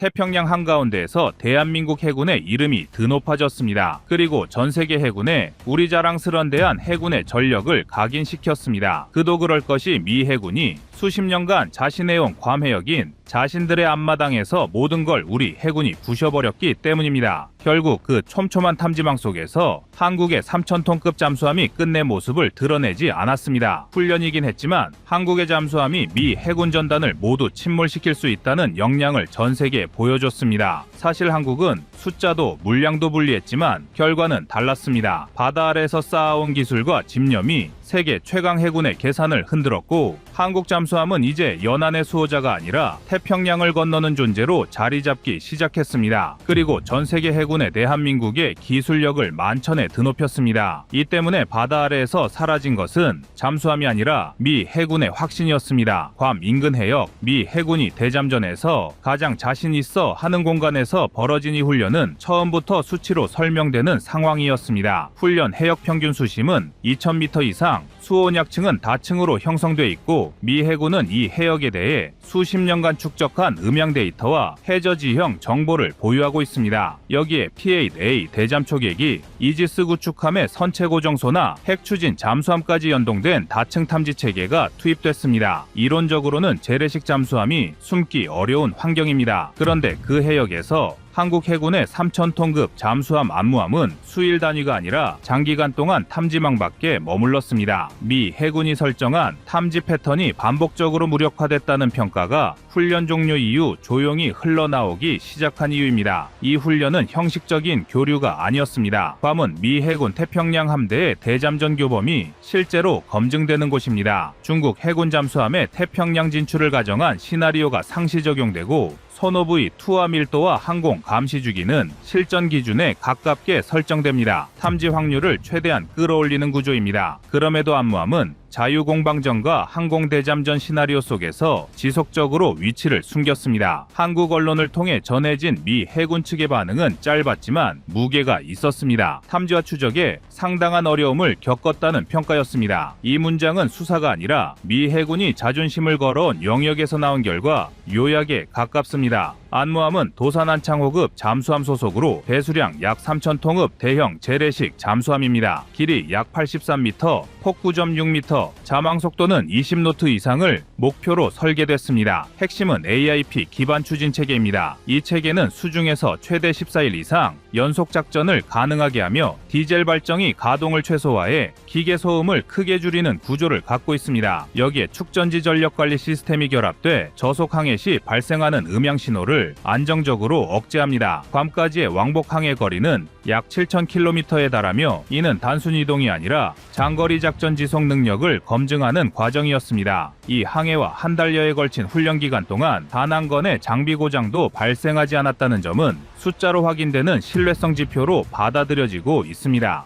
태평양 한가운데에서 대한민국 해군의 이름이 드높아졌습니다. 그리고 전세계 해군에 우리 자랑스런 대한 해군의 전력을 각인시켰습니다. 그도 그럴 것이 미 해군이 수십 년간 자신해온 괌해역인 자신들의 앞마당에서 모든 걸 우리 해군이 부셔버렸기 때문입니다. 결국 그 촘촘한 탐지망 속에서 한국의 3,000톤급 잠수함이 끝내 모습을 드러내지 않았습니다. 훈련이긴 했지만 한국의 잠수함이 미 해군 전단을 모두 침몰시킬 수 있다는 역량을 전 세계에 보여줬습니다. 사실 한국은 숫자도 물량도 불리했지만 결과는 달랐습니다. 바다 아래에서 쌓아온 기술과 집념이 세계 최강 해군의 계산을 흔들었고 한국 잠수함은 이제 연안의 수호자가 아니라 태평양을 건너는 존재로 자리 잡기 시작했습니다. 그리고 전 세계 해군의 대한민국의 기술력을 만천에 드높였습니다. 이 때문에 바다 아래에서 사라진 것은 잠수함이 아니라 미 해군의 확신이었습니다. 괌 인근 해역 미 해군이 대잠전에서 가장 자신 있어 하는 공간에서 벌어진 이 훈련은 처음부터 수치로 설명되는 상황이었습니다. 훈련 해역 평균 수심은 2,000m 이상, 수온약층은 다층으로 형성돼 있고 미 해군은 이 해역에 대해 수십 년간 축적한 음향 데이터와 해저 지형 정보를 보유하고 있습니다. 여기에 P-8A 대잠 초계기, 이지스 구축함의 선체 고정소나 핵 추진 잠수함까지 연동된 다층 탐지 체계가 투입됐습니다. 이론적으로는 재래식 잠수함이 숨기 어려운 환경입니다. 그런데 그 해역에서 한국 해군의 3,000톤급 잠수함 안무함은 수일 단위가 아니라 장기간 동안 탐지망 밖에 머물렀습니다. 미 해군이 설정한 탐지 패턴이 반복적으로 무력화됐다는 평가가 훈련 종료 이후 조용히 흘러나오기 시작한 이유입니다. 이 훈련은 형식적인 교류가 아니었습니다. 괌은 미 해군 태평양 함대의 대잠전 교범이 실제로 검증되는 곳입니다. 중국 해군 잠수함의 태평양 진출을 가정한 시나리오가 상시 적용되고 소노브의 투하 밀도와 항공 감시 주기는 실전 기준에 가깝게 설정됩니다. 탐지 확률을 최대한 끌어올리는 구조입니다. 그럼에도 안무함은 자유공방전과 항공대잠전 시나리오 속에서 지속적으로 위치를 숨겼습니다. 한국 언론을 통해 전해진 미 해군 측의 반응은 짧았지만 무게가 있었습니다. 탐지와 추적에 상당한 어려움을 겪었다는 평가였습니다. 이 문장은 수사가 아니라 미 해군이 자존심을 걸어온 영역에서 나온 결과 요약에 가깝습니다. 안무함은 도산안창호급 잠수함 소속으로 배수량 약 3,000톤급 대형 재래식 잠수함입니다. 길이 약 83m, 폭 9.6m, 자망 속도는 20노트 이상을 목표로 설계됐습니다. 핵심은 AIP 기반 추진 체계입니다. 이 체계는 수중에서 최대 14일 이상 연속 작전을 가능하게 하며 디젤 발정이 가동을 최소화해 기계 소음을 크게 줄이는 구조를 갖고 있습니다. 여기에 축전지 전력 관리 시스템이 결합돼 저속 항해 시 발생하는 음향 신호를 안정적으로 억제합니다. 괌까지의 왕복 항해 거리는 약 7,000km에 달하며 이는 단순 이동이 아니라 장거리 작전 지속 능력을 검증하는 과정이었습니다. 이 항해와 한 달여에 걸친 훈련 기간 동안 단 한 건의 장비 고장도 발생하지 않았다는 점은 숫자로 확인되는 신뢰성 지표로 받아들여지고 있습니다.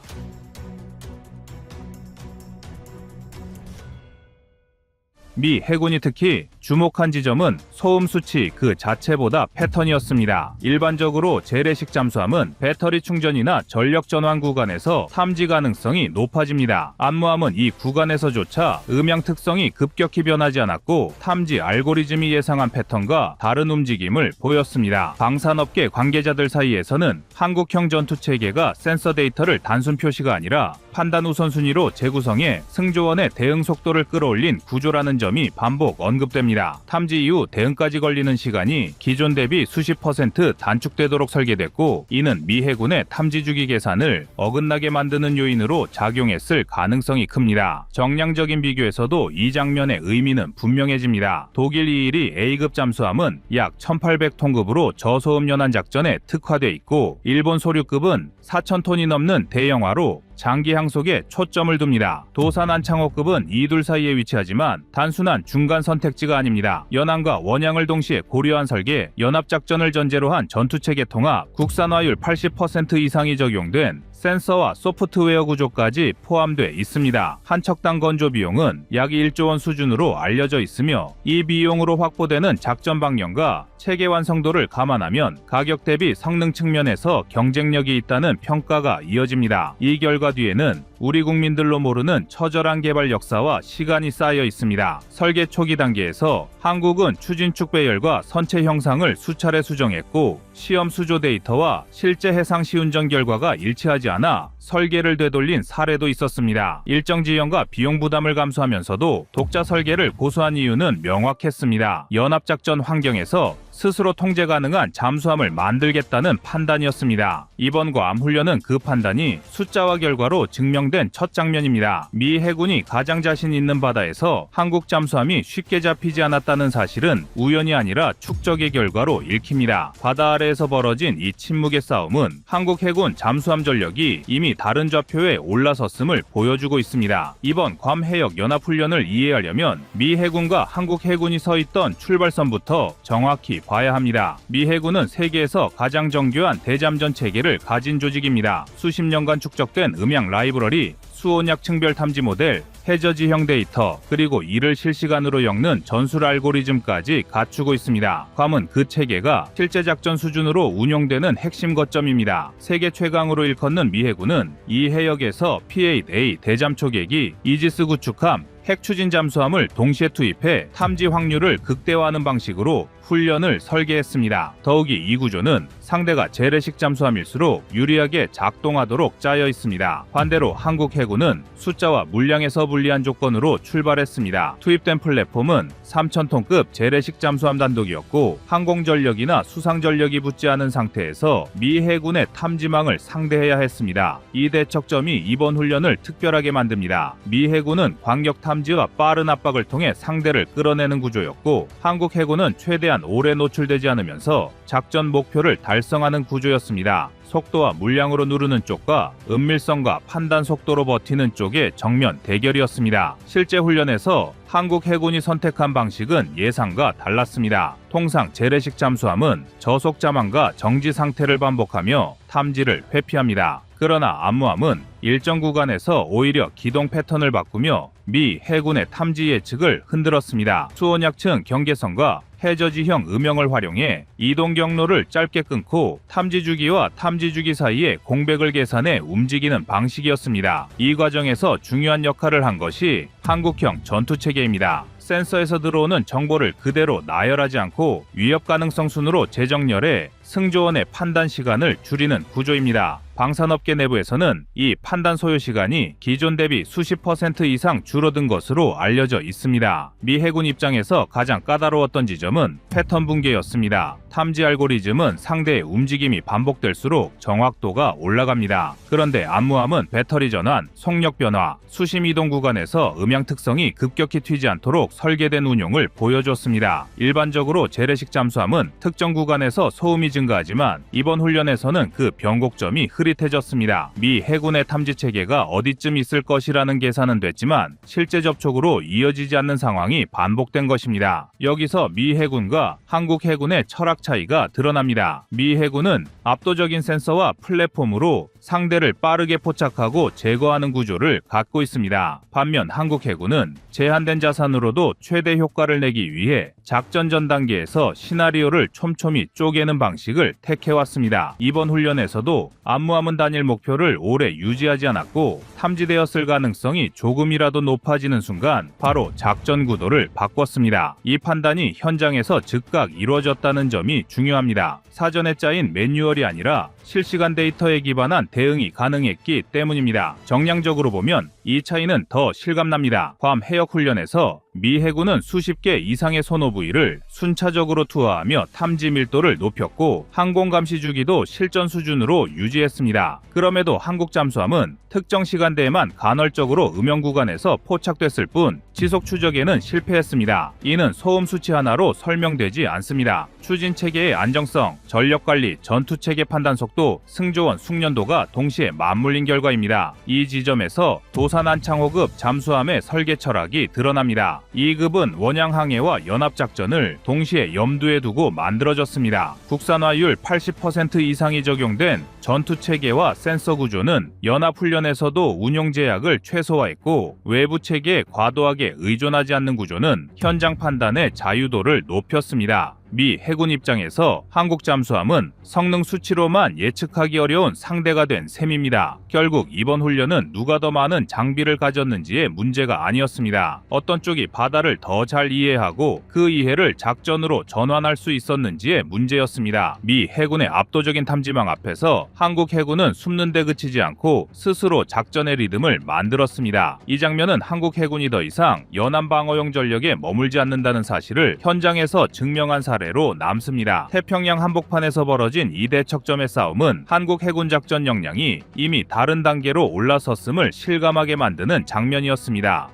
미 해군이 특히 주목한 지점은 소음 수치 그 자체보다 패턴이었습니다. 일반적으로 재래식 잠수함은 배터리 충전이나 전력 전환 구간에서 탐지 가능성이 높아집니다. 안무함은 이 구간에서조차 음향 특성이 급격히 변하지 않았고 탐지 알고리즘이 예상한 패턴과 다른 움직임을 보였습니다. 방산업계 관계자들 사이에서는 한국형 전투 체계가 센서 데이터를 단순 표시가 아니라 판단 우선순위로 재구성해 승조원의 대응 속도를 끌어올린 구조라는 점이 반복 언급됩니다. 탐지 이후 대응까지 걸리는 시간이 기존 대비 수십 % 단축되도록 설계됐고 이는 미 해군의 탐지 주기 계산을 어긋나게 만드는 요인으로 작용했을 가능성이 큽니다. 정량적인 비교에서도 이 장면의 의미는 분명해집니다. 독일 212 A급 잠수함은 약 1,800톤급으로 저소음 연안 작전에 특화돼 있고 일본 소류급은 4,000톤이 넘는 대형화로 장기 항속에 초점을 둡니다. 도산안창호급은 이 둘 사이에 위치하지만 단순한 중간 선택지가 아닙니다. 연안과 원양을 동시에 고려한 설계, 연합작전을 전제로 한 전투체계 통합, 국산화율 80% 이상이 적용된 센서와 소프트웨어 구조까지 포함돼 있습니다. 한 척당 건조 비용은 약 1조 원 수준으로 알려져 있으며 이 비용으로 확보되는 작전 방향과 체계 완성도를 감안하면 가격 대비 성능 측면에서 경쟁력이 있다는 평가가 이어집니다. 이 결과 뒤에는 우리 국민들로 모르는 처절한 개발 역사와 시간이 쌓여 있습니다. 설계 초기 단계에서 한국은 추진 축 배열과 선체 형상을 수차례 수정했고 시험 수조 데이터와 실제 해상 시운전 결과가 일치하지 않아 설계를 되돌린 사례도 있었습니다. 일정 지연과 비용 부담을 감수하면서도 독자 설계를 고수한 이유는 명확했습니다. 연합작전 환경에서 스스로 통제 가능한 잠수함을 만들겠다는 판단이었습니다. 이번 괌 훈련은 그 판단이 숫자와 결과로 증명된 첫 장면입니다. 미 해군이 가장 자신 있는 바다에서 한국 잠수함이 쉽게 잡히지 않았다는 사실은 우연이 아니라 축적의 결과로 읽힙니다. 바다 아래에서 벌어진 이 침묵의 싸움은 한국 해군 잠수함 전력이 이미 다른 좌표에 올라섰음을 보여주고 있습니다. 이번 괌 해역 연합훈련을 이해하려면 미 해군과 한국 해군이 서 있던 출발선부터 정확히 봐야 합니다. 미 해군은 세계에서 가장 정교한 대잠전 체계를 가진 조직입니다. 수십 년간 축적된 음향 라이브러리, 수온약 층별 탐지 모델, 해저지형 데이터, 그리고 이를 실시간으로 엮는 전술 알고리즘까지 갖추고 있습니다. 괌은 그 체계가 실제 작전 수준으로 운용되는 핵심 거점입니다. 세계 최강으로 일컫는 미 해군은 이 해역에서 P-8A 대잠 초계기, 이지스 구축함, 핵추진 잠수함을 동시에 투입해 탐지 확률을 극대화하는 방식으로 훈련을 설계했습니다. 더욱이 이 구조는 상대가 재래식 잠수함일수록 유리하게 작동하도록 짜여 있습니다. 반대로 한국 해군은 숫자와 물량에서 불리한 조건으로 출발했습니다. 투입된 플랫폼은 3,000톤급 재래식 잠수함 단독이었고 항공전력이나 수상전력이 붙지 않은 상태에서 미 해군의 탐지망을 상대해야 했습니다. 이 대척점이 이번 훈련을 특별하게 만듭니다. 미 해군은 광역 탐지와 빠른 압박을 통해 상대를 끌어내는 구조였고 한국 해군은 최대한 오래 노출되지 않으면서 작전 목표를 달성하는 구조였습니다. 속도와 물량으로 누르는 쪽과 은밀성과 판단 속도로 버티는 쪽의 정면 대결이었습니다. 실제 훈련에서 한국 해군이 선택한 방식은 예상과 달랐습니다. 통상 재래식 잠수함은 저속 자망과 정지 상태를 반복하며 탐지를 회피합니다. 그러나 암무함은 일정 구간에서 오히려 기동 패턴을 바꾸며 미 해군의 탐지 예측을 흔들었습니다. 수온약층 경계선과 해저지형 음영을 활용해 이동 경로를 짧게 끊고 탐지 주기와 탐지 주기 사이에 공백을 계산해 움직이는 방식이었습니다. 이 과정에서 중요한 역할을 한 것이 한국형 전투체계입니다. 센서에서 들어오는 정보를 그대로 나열하지 않고 위협 가능성 순으로 재정렬해 승조원의 판단 시간을 줄이는 구조입니다. 방산업계 내부에서는 이 판단 소요 시간이 기존 대비 수십 % 이상 줄어든 것으로 알려져 있습니다. 미 해군 입장에서 가장 까다로웠던 지점은 패턴 붕괴였습니다. 탐지 알고리즘은 상대의 움직임이 반복될수록 정확도가 올라갑니다. 그런데 암무함은 배터리 전환, 속력 변화, 수심 이동 구간에서 음향 특성이 급격히 튀지 않도록 설계된 운용을 보여줬습니다. 일반적으로 재래식 잠수함은 특정 구간에서 소음이 증가하지만 이번 훈련에서는 그 변곡점이 흐릿해졌습니다. 미 해군의 탐지 체계가 어디쯤 있을 것이라는 계산은 됐지만 실제 접촉으로 이어지지 않는 상황이 반복된 것입니다. 여기서 미 해군과 한국 해군의 철학 차이가 드러납니다. 미 해군은 압도적인 센서와 플랫폼으로 상대를 빠르게 포착하고 제거하는 구조를 갖고 있습니다. 반면 한국 해군은 제한된 자산으로도 최대 효과를 내기 위해 작전 전 단계에서 시나리오를 촘촘히 쪼개는 방식을 택해왔습니다. 이번 훈련에서도 암무함은 단일 목표를 오래 유지하지 않았고 탐지되었을 가능성이 조금이라도 높아지는 순간 바로 작전 구도를 바꿨습니다. 이 판단이 현장에서 즉각 이루어졌다는 점이 중요합니다. 사전에 짜인 매뉴얼이 아니라 실시간 데이터에 기반한 대응이 가능했기 때문입니다. 정량적으로 보면 이 차이는 더 실감납니다. 괌 해역 훈련에서 미 해군은 수십 개 이상의 소노부위를 순차적으로 투하하며 탐지 밀도를 높였고 항공 감시 주기도 실전 수준으로 유지했습니다. 그럼에도 한국 잠수함은 특정 시간대에만 간헐적으로 음영 구간에서 포착됐을 뿐 지속 추적에는 실패했습니다. 이는 소음 수치 하나로 설명되지 않습니다. 추진 체계의 안정성, 전력 관리, 전투 체계 판단 속도, 승조원 숙련도가 동시에 맞물린 결과입니다. 이 지점에서 도산 안창호급 잠수함의 설계 철학이 드러납니다. 2급은 원양 항해와 연합 작전을 동시에 염두에 두고 만들어졌습니다. 국산화율 80% 이상이 적용된 전투 체계와 센서 구조는 연합 훈련에서도 운용 제약을 최소화했고 외부 체계에 과도하게 의존하지 않는 구조는 현장 판단의 자유도를 높였습니다. 미 해군 입장에서 한국 잠수함은 성능 수치로만 예측하기 어려운 상대가 된 셈입니다. 결국 이번 훈련은 누가 더 많은 장비를 가졌는지의 문제가 아니었습니다. 어떤 쪽이 바다를 더 잘 이해하고 그 이해를 작전으로 전환할 수 있었는지의 문제였습니다. 미 해군의 압도적인 탐지망 앞에서 한국 해군은 숨는 데 그치지 않고 스스로 작전의 리듬을 만들었습니다. 이 장면은 한국 해군이 더 이상 연안 방어용 전력에 머물지 않는다는 사실을 현장에서 증명한 사례로 남습니다. 태평양 한복판에서 벌어진 이 대척점의 싸움은 한국 해군 작전 역량이 이미 다른 단계로 올라섰음을 실감하게 만드는 장면이었습니다.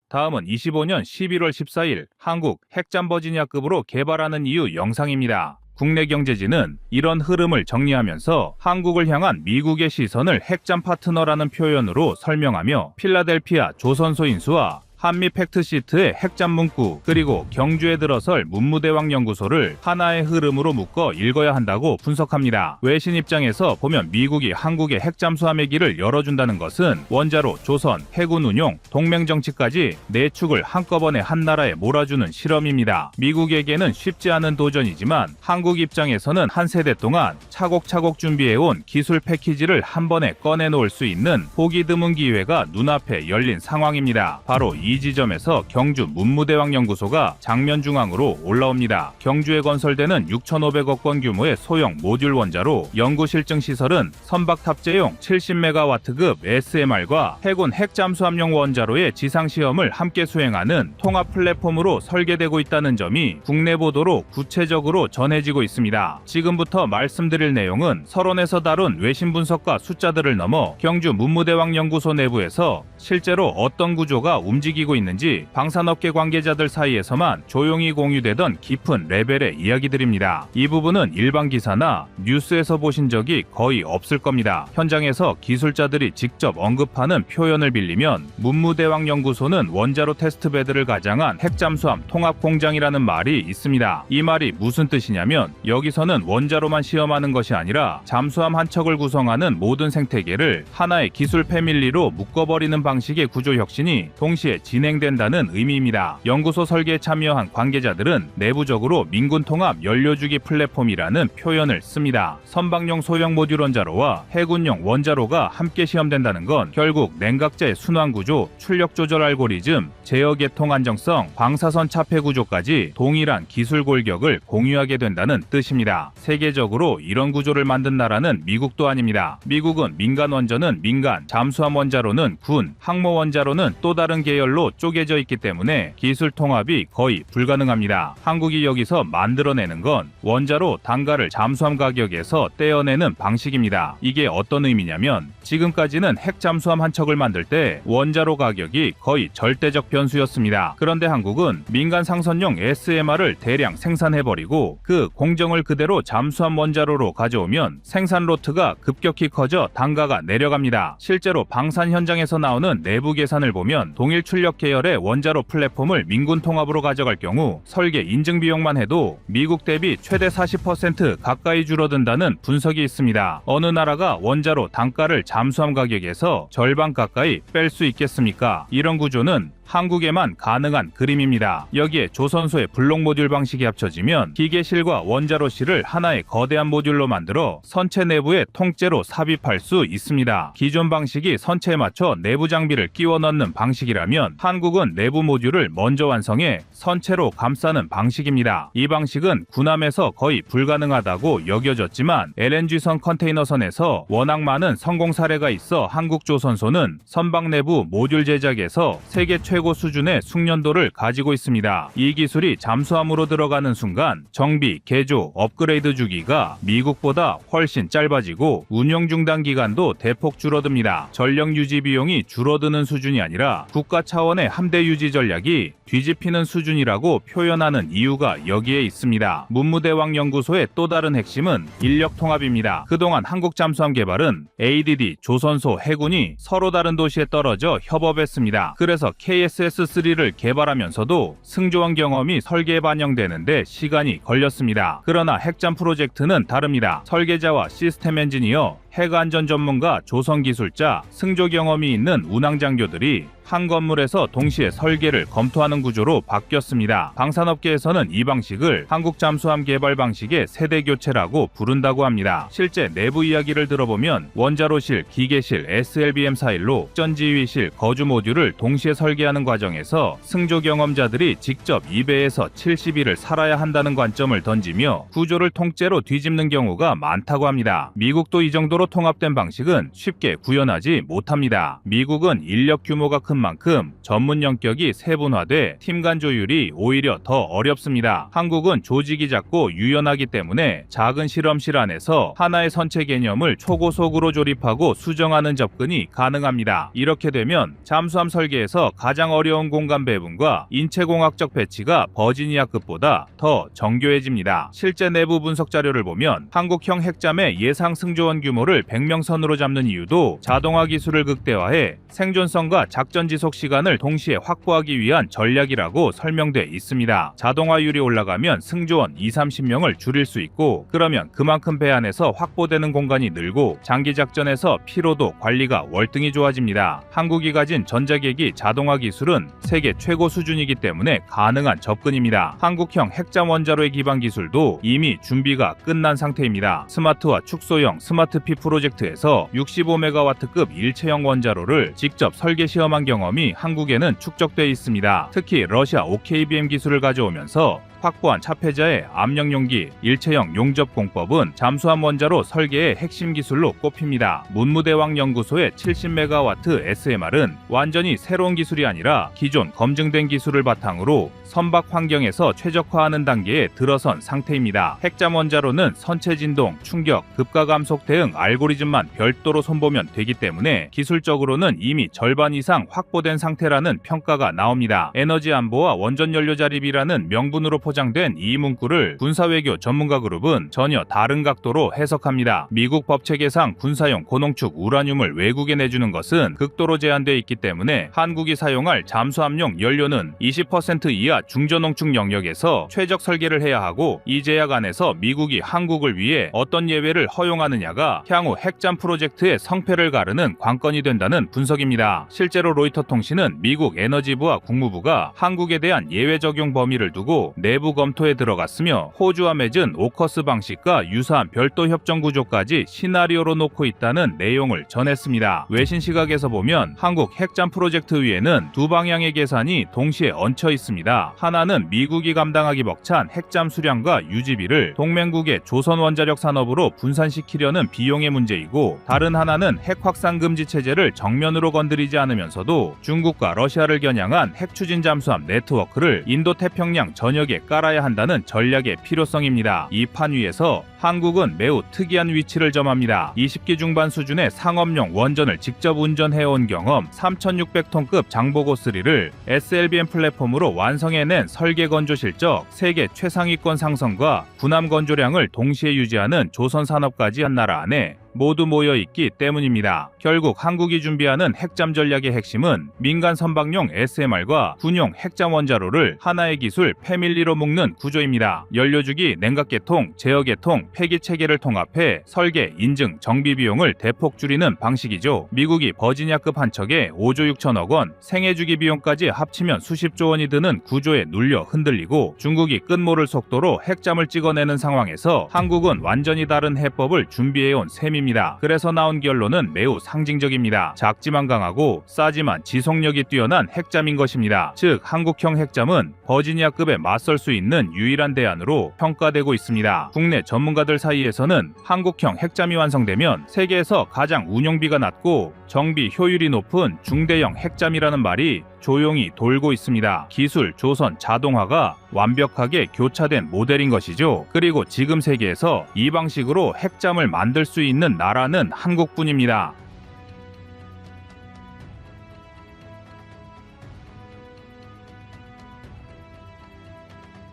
다음은 25년 11월 14일 한국 핵잠 버지니아급으로 개발하는 이유 영상입니다. 국내 경제지는 이런 흐름을 정리하면서 한국을 향한 미국의 시선을 핵잠 파트너라는 표현으로 설명하며 필라델피아 조선소 인수와 한미 팩트시트의 핵잠 문구 그리고 경주에 들어설 문무대왕 연구소를 하나의 흐름으로 묶어 읽어야 한다고 분석합니다. 외신 입장에서 보면 미국이 한국의 핵잠수함의 길을 열어준다는 것은 원자로, 조선, 해군 운용, 동맹 정치까지 네 축을 한꺼번에 한 나라에 몰아주는 실험입니다. 미국에게는 쉽지 않은 도전이지만 한국 입장에서는 한 세대 동안 차곡차곡 준비해온 기술 패키지를 한 번에 꺼내놓을 수 있는 보기 드문 기회가 눈앞에 열린 상황입니다. 바로 이 지점에서 경주 문무대왕 연구소가 장면 중앙으로 올라옵니다. 경주에 건설되는 6,500억 원 규모의 소형 모듈 원자로 연구 실증 시설은 선박 탑재용 70메가와트급 SMR과 해군 핵잠수함용 원자로의 지상 시험을 함께 수행하는 통합 플랫폼으로 설계되고 있다는 점이 국내 보도로 구체적으로 전해지고 있습니다. 지금부터 말씀드릴 내용은 서론에서 다룬 외신 분석과 숫자들을 넘어 경주 문무대왕 연구소 내부에서 실제로 어떤 구조가 움직이고 있는지 방산업계 관계자들 사이에서만 조용히 공유되던 깊은 레벨의 이야기들입니다. 이 부분은 일반 기사나 뉴스에서 보신 적이 거의 없을 겁니다. 현장에서 기술자들이 직접 언급하는 표현을 빌리면 문무대왕 연구소는 원자로 테스트베드를 가장한 핵잠수함 통합공장이라는 말이 있습니다. 이 말이 무슨 뜻이냐면 여기서는 원자로만 시험하는 것이 아니라 잠수함 한 척을 구성하는 모든 생태계를 하나의 기술 패밀리로 묶어버리는 방식의 구조 혁신이 동시에 진행된다는 의미입니다. 연구소 설계에 참여한 관계자들은 내부적으로 민군 통합 연료주기 플랫폼이라는 표현을 씁니다. 선박용 소형 모듈 원자로와 해군용 원자로가 함께 시험된다는 건 결국 냉각자의 순환 구조, 출력 조절 알고리즘, 제어 계통 안정성, 방사선 차폐 구조까지 동일한 기술 골격을 공유하게 된다는 뜻입니다. 세계적으로 이런 구조를 만든 나라는 미국도 아닙니다. 미국은 민간 원전은 민간, 잠수함 원자로는 군, 항모 원자로는 또 다른 계열로 쪼개져 있기 때문에 기술 통합이 거의 불가능합니다. 한국이 여기서 만들어내는 건 원자로 단가를 잠수함 가격에서 떼어내는 방식입니다. 이게 어떤 의미냐면 지금까지는 핵 잠수함 한 척을 만들 때 원자로 가격이 거의 절대적 변수였습니다. 그런데 한국은 민간 상선용 SMR을 대량 생산해버리고 그 공정을 그대로 잠수함 원자로로 가져오면 생산 로트가 급격히 커져 단가가 내려갑니다. 실제로 방산 현장에서 나오는 내부 계산을 보면 동일 출력 계열의 원자로 플랫폼을 민군 통합으로 가져갈 경우 설계 인증 비용만 해도 미국 대비 최대 40% 가까이 줄어든다는 분석이 있습니다. 어느 나라가 원자로 단가를 잠수함 가격에서 절반 가까이 뺄 수 있겠습니까? 이런 구조는 한국에만 가능한 그림입니다. 여기에 조선소의 블록 모듈 방식이 합쳐지면 기계실과 원자로실을 하나의 거대한 모듈로 만들어 선체 내부에 통째로 삽입할 수 있습니다. 기존 방식이 선체에 맞춰 내부 장비를 끼워 넣는 방식이라면 한국은 내부 모듈을 먼저 완성해 선체로 감싸는 방식입니다. 이 방식은 군함에서 거의 불가능하다고 여겨졌지만 LNG선 컨테이너선에서 워낙 많은 성공 사례가 있어 한국 조선소는 선박 내부 모듈 제작에서 세계 최고 수준의 숙련도를 가지고 있습니다. 이 기술이 잠수함으로 들어가는 순간 정비, 개조, 업그레이드 주기가 미국보다 훨씬 짧아지고 운영 중단 기간도 대폭 줄어듭니다. 전력 유지 비용이 줄어드는 수준이 아니라 국가 차원의 함대 유지 전략이 뒤집히는 수준이라고 표현하는 이유가 여기에 있습니다. 문무대왕 연구소의 또 다른 핵심은 인력 통합입니다. 그동안 한국 잠수함 개발은 ADD, 조선소, 해군이 서로 다른 도시에 떨어져 협업했습니다. 그래서 KSS-3를 개발하면서도 승조원 경험이 설계에 반영되는데 시간이 걸렸습니다. 그러나 핵잠 프로젝트는 다릅니다. 설계자와 시스템 엔지니어, 핵안전 전문가 조선기술자, 승조 경험이 있는 운항장교들이 한 건물에서 동시에 설계를 검토하는 구조로 바뀌었습니다. 방산업계에서는 이 방식을 한국 잠수함 개발 방식의 세대 교체라고 부른다고 합니다. 실제 내부 이야기를 들어보면 원자로실, 기계실, SLBM 사일로 전지휘실, 거주 모듈을 동시에 설계하는 과정에서 승조 경험자들이 직접 2배에서 70일을 살아야 한다는 관점을 던지며 구조를 통째로 뒤집는 경우가 많다고 합니다. 미국도 이 정도로 통합된 방식은 쉽게 구현하지 못합니다. 미국은 인력 규모가 큰 만큼 전문 영역이 세분화돼 팀 간 조율이 오히려 더 어렵습니다. 한국은 조직이 작고 유연하기 때문에 작은 실험실 안에서 하나의 선체 개념을 초고속으로 조립하고 수정하는 접근이 가능합니다. 이렇게 되면 잠수함 설계에서 가장 어려운 공간 배분과 인체공학적 배치가 버지니아급보다 더 정교해집니다. 실제 내부 분석 자료를 보면 한국형 핵잠의 예상 승조원 규모를 100명 선으로 잡는 이유도 자동화 기술을 극대화해 생존성과 작전 지속 시간을 동시에 확보하기 위한 전략이라고 설명돼 있습니다. 자동화율이 올라가면 승조원 20-30명을 줄일 수 있고 그러면 그만큼 배 안에서 확보되는 공간이 늘고 장기 작전에서 피로도 관리가 월등히 좋아집니다. 한국이 가진 전자계기 자동화 기술은 세계 최고 수준이기 때문에 가능한 접근입니다. 한국형 핵잠 원자로의 기반 기술도 이미 준비가 끝난 상태입니다. 스마트화 축소형 스마트피 프로젝트에서 65메가와트급 일체형 원자로를 직접 설계 시험한 경험이 한국에는 축적돼 있습니다. 특히 러시아 OKBM 기술을 가져오면서 확보한 차폐자의 압력 용기, 일체형 용접 공법은 잠수함 원자로 설계의 핵심 기술로 꼽힙니다. 문무대왕 연구소의 70메가와트 SMR은 완전히 새로운 기술이 아니라 기존 검증된 기술을 바탕으로 선박 환경에서 최적화하는 단계에 들어선 상태입니다. 핵잠 원자로는 선체 진동, 충격, 급가 감속 대응 알고리즘만 별도로 손보면 되기 때문에 기술적으로는 이미 절반 이상 확보된 상태라는 평가가 나옵니다. 에너지 안보와 원전 연료 자립이라는 명분으로 포장된 이 문구를 군사외교 전문가 그룹은 전혀 다른 각도로 해석합니다. 미국 법체계상 군사용 고농축 우라늄을 외국에 내주는 것은 극도로 제한되어 있기 때문에 한국이 사용할 잠수함용 연료는 20% 이하 중저농축 영역에서 최적 설계를 해야 하고 이 제약 안에서 미국이 한국을 위해 어떤 예외를 허용하느냐가 향후 핵잠 프로젝트의 성패를 가르는 관건이 된다는 분석입니다. 실제로 로이터 통신은 미국 에너지부와 국무부가 한국에 대한 예외 적용 범위를 두고 내부 검토에 들어갔으며 호주와 맺은 오커스 방식과 유사한 별도 협정 구조까지 시나리오로 놓고 있다는 내용을 전했습니다. 외신 시각에서 보면 한국 핵잠 프로젝트 위에는 두 방향의 계산이 동시에 얹혀 있습니다. 하나는 미국이 감당하기 벅찬 핵잠 수량과 유지비를 동맹국의 조선 원자력 산업으로 분산시키려는 비용의 문제이고 다른 하나는 핵 확산 금지 체제를 정면으로 건드리지 않으면서도 중국과 러시아를 겨냥한 핵 추진 잠수함 네트워크를 인도 태평양 전역에 깔아야 한다는 전략의 필요성입니다. 이 판 위에서 한국은 매우 특이한 위치를 점합니다. 20기 중반 수준의 상업용 원전을 직접 운전해온 경험, 3600톤급 장보고 3를 SLBM 플랫폼으로 완성해낸 설계 건조 실적, 세계 최상위권 상성과 군함 건조량을 동시에 유지하는 조선 산업까지 한 나라 안에 모두 모여있기 때문입니다. 결국 한국이 준비하는 핵잠 전략의 핵심은 민간 선박용 SMR과 군용 핵잠 원자로를 하나의 기술 패밀리로 묶는 구조입니다. 연료주기, 냉각계통, 제어계통, 폐기체계를 통합해 설계, 인증, 정비 비용을 대폭 줄이는 방식이죠. 미국이 버지니아급 한 척에 5조 6천억 원, 생애주기 비용까지 합치면 수십조 원이 드는 구조에 눌려 흔들리고 중국이 끝모를 속도로 핵잠을 찍어내는 상황에서 한국은 완전히 다른 해법을 준비해온 셈입니다. 그래서 나온 결론은 매우 상징적입니다. 작지만 강하고 싸지만 지속력이 뛰어난 핵잠인 것입니다. 즉 한국형 핵잠은 버지니아급에 맞설 수 있는 유일한 대안으로 평가되고 있습니다. 국내 전문가들 사이에서는 한국형 핵잠이 완성되면 세계에서 가장 운용비가 낮고 정비 효율이 높은 중대형 핵잠이라는 말이 조용히 돌고 있습니다. 기술, 조선, 자동화가 완벽하게 교차된 모델인 것이죠. 그리고 지금 세계에서 이 방식으로 핵잠을 만들 수 있는 나라는 한국뿐입니다.